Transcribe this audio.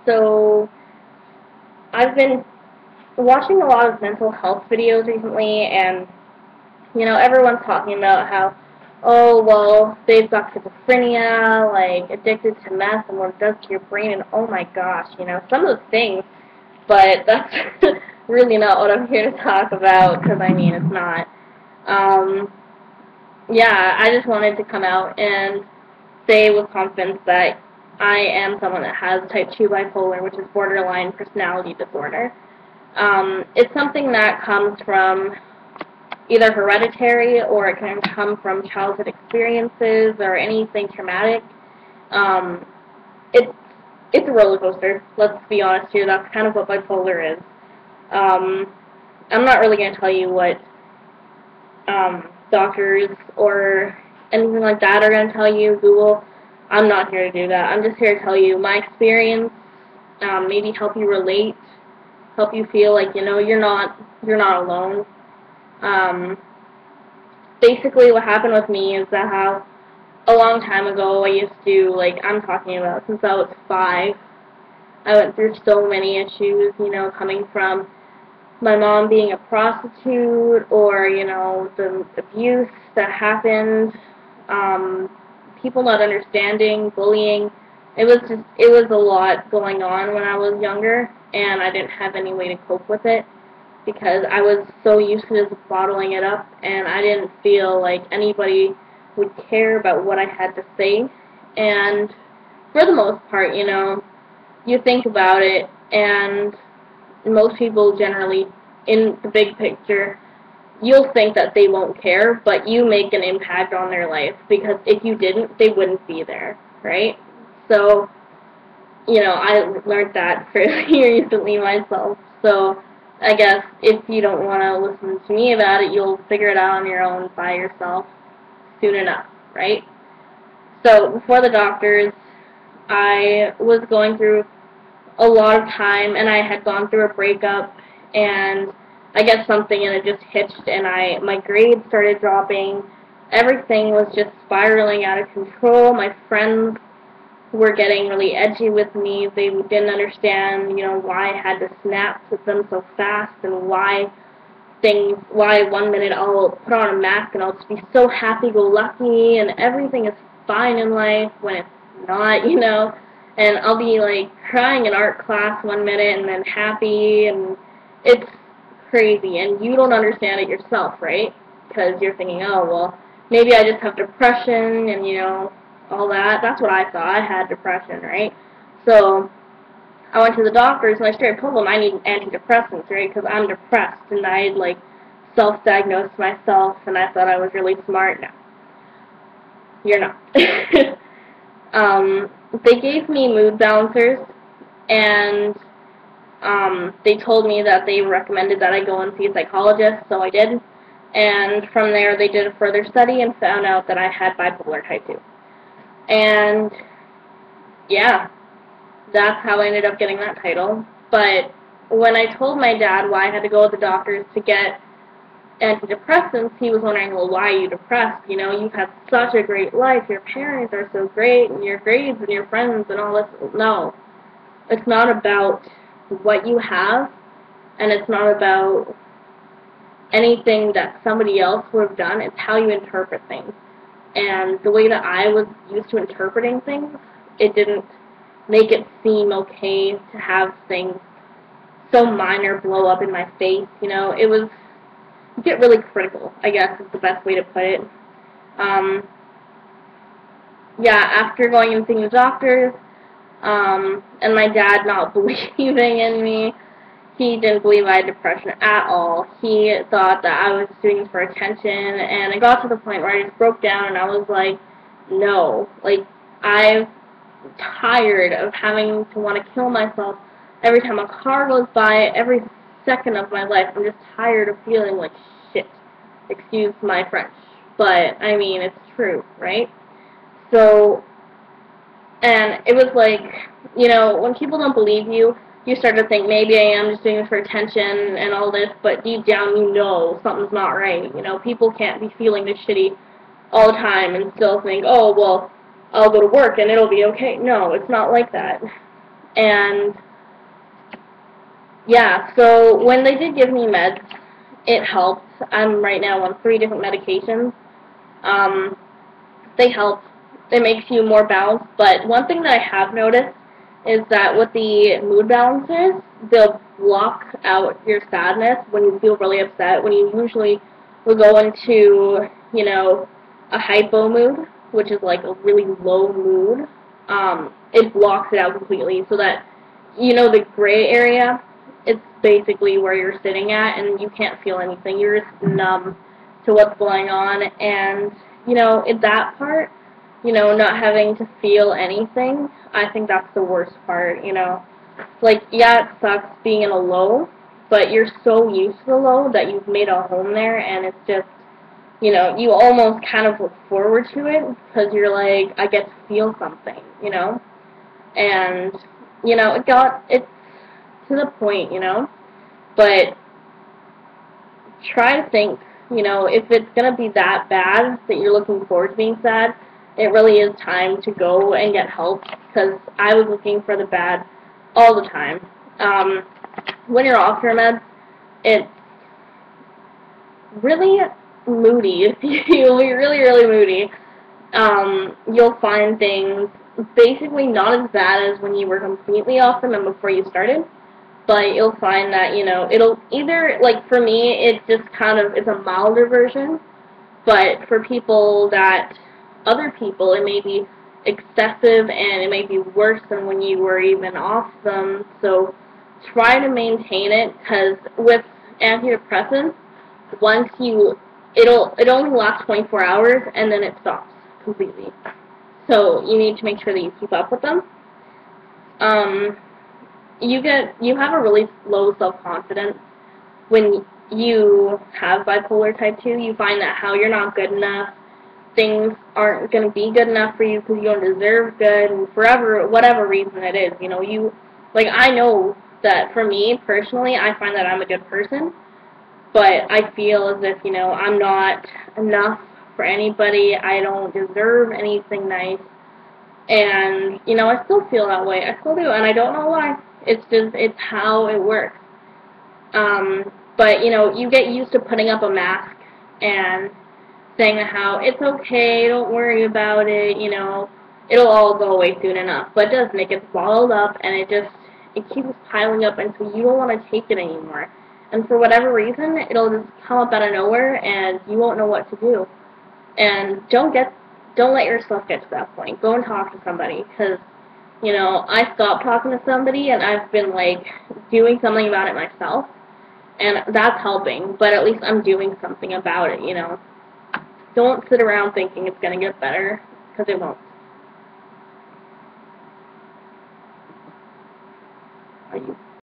So I've been watching a lot of mental health videos recently, and everyone's talking about how, oh well, they've got schizophrenia, like addicted to meth, and what it does to your brain, and oh my gosh, some of those things. But that's really not what I'm here to talk about, because I mean it's not. Um, yeah, I just wanted to come out and say with confidence that I am someone that has type 2 bipolar, which is borderline personality disorder. It's something that comes from either hereditary or it can come from childhood experiences or anything traumatic. Um, it's it's a roller coaster. Let's be honest here. That's kind of what bipolar is. Um, I'm not really going to tell you what doctors or anything like that are going to tell you. Google. I'm not here to do that. I'm just here to tell you my experience. Maybe help you relate, help you feel like you're not alone. Um, Basically, what happened with me is that how a long time ago I used to, like, I'm talking about since I was 5. I went through so many issues, coming from my mom being a prostitute, or the abuse that happened, um, people not understanding, bullying. It was a lot going on when I was younger, and I didn't have any way to cope with it because I was so used to just bottling it up, and I didn't feel like anybody would care about what I had to say. And for the most part, you think about it, and most people generally, in the big picture, you'll think that they won't care, but you make an impact on their life, because if you didn't, they wouldn't be there, right? So, I learned that fairly recently myself. So, I guess if you don't want to listen to me about it, you'll figure it out on your own by yourself soon enough, right? So, before the doctors, I was going through a lot of time, and I had gone through a breakup, and I guess something and it just hitched, and my grades started dropping. Everything was just spiraling out of control. My friends were getting really edgy with me. They didn't understand, why I had to snap with them so fast, and why one minute I'll put on a mask and I'll just be so happy-go-lucky and everything is fine in life when it's not, and I'll be like crying in art class one minute and then happy, and it's crazy, and you don't understand it yourself, right? Because you're thinking, oh, well, maybe I just have depression and, all that. That's what I thought. I had depression, right? So I went to the doctors, and I straight told them I need antidepressants, right? Because I'm depressed, and I like self-diagnosed myself, and I thought I was really smart. No, you're not. They gave me mood balancers, and they told me that they recommended that I go and see a psychologist, so I did. And from there, they did a further study and found out that I had bipolar type 2. And yeah, that's how I ended up getting that title. But when I told my dad why I had to go to the doctors to get antidepressants, he was wondering, well, why are you depressed? You've had such a great life. Your parents are so great, and your grades and your friends and all this. No, it's not about what you have, and it's not about anything that somebody else would have done. It's how you interpret things. And the way that I was used to interpreting things, it didn't make it seem okay to have things so minor blow up in my face. It was, you get really critical, I guess is the best way to put it. Yeah, after going and seeing the doctors, and my dad not believing in me, he didn't believe I had depression at all. He thought that I was doing this for attention, and it got to the point where I just broke down, and I was like, no. Like, I'm tired of having to want to kill myself every time a car goes by, every second of my life. I'm just tired of feeling like shit. Excuse my French. But, I mean, it's true, right? So, and it was like, when people don't believe you, you start to think maybe I am just doing this for attention and all this, but deep down something's not right. People can't be feeling this shitty all the time and still think, oh, well, I'll go to work and it'll be okay. No, it's not like that. And yeah, so when they did give me meds, it helped. I'm right now on 3 different medications. Um, they help. It makes you more balanced. But one thing that I have noticed is that with the mood balancers, they'll block out your sadness when you feel really upset. When you usually will go into, a hypo mood, which is like a really low mood, it blocks it out completely so that, the gray area, it's basically where you're sitting at and you can't feel anything. You're just numb to what's going on. And, in that part, not having to feel anything, I think that's the worst part. Like, yeah, it sucks being in a low, but you're so used to the low that you've made a home there, and it's just, you almost kind of look forward to it because you're like, I get to feel something. And, it's to the point. But try to think, if it's going to be that bad that you're looking forward to being sad, it really is time to go and get help, because I was looking for the bad all the time. When you're off your meds, it's really moody. You'll be really, really moody. You'll find things basically not as bad as when you were completely off them and before you started, but you'll find that, it'll either, like for me, it just kind of is a milder version, but for other people, it may be excessive and it may be worse than when you were even off them. So try to maintain it, because with antidepressants, it only lasts 24 hours and then it stops completely. So you need to make sure that you keep up with them. You have a really low self-confidence when you have bipolar type 2. You find that how you're not good enough, things aren't going to be good enough for you because you don't deserve good, and whatever reason it is. I know that for me personally, I find that I'm a good person, but I feel as if, I'm not enough for anybody. I don't deserve anything nice. And, I still feel that way. I still do, and I don't know why. It's how it works. But, you get used to putting up a mask and saying how it's okay, don't worry about it, it'll all go away soon enough. But it doesn't. It gets bottled up, and it keeps piling up until you don't want to take it anymore. And for whatever reason, it'll just come up out of nowhere, and you won't know what to do. And don't let yourself get to that point. Go and talk to somebody, because, I stopped talking to somebody, and I've been, doing something about it myself, and that's helping, but at least I'm doing something about it. Don't sit around thinking it's going to get better, because it won't. Are you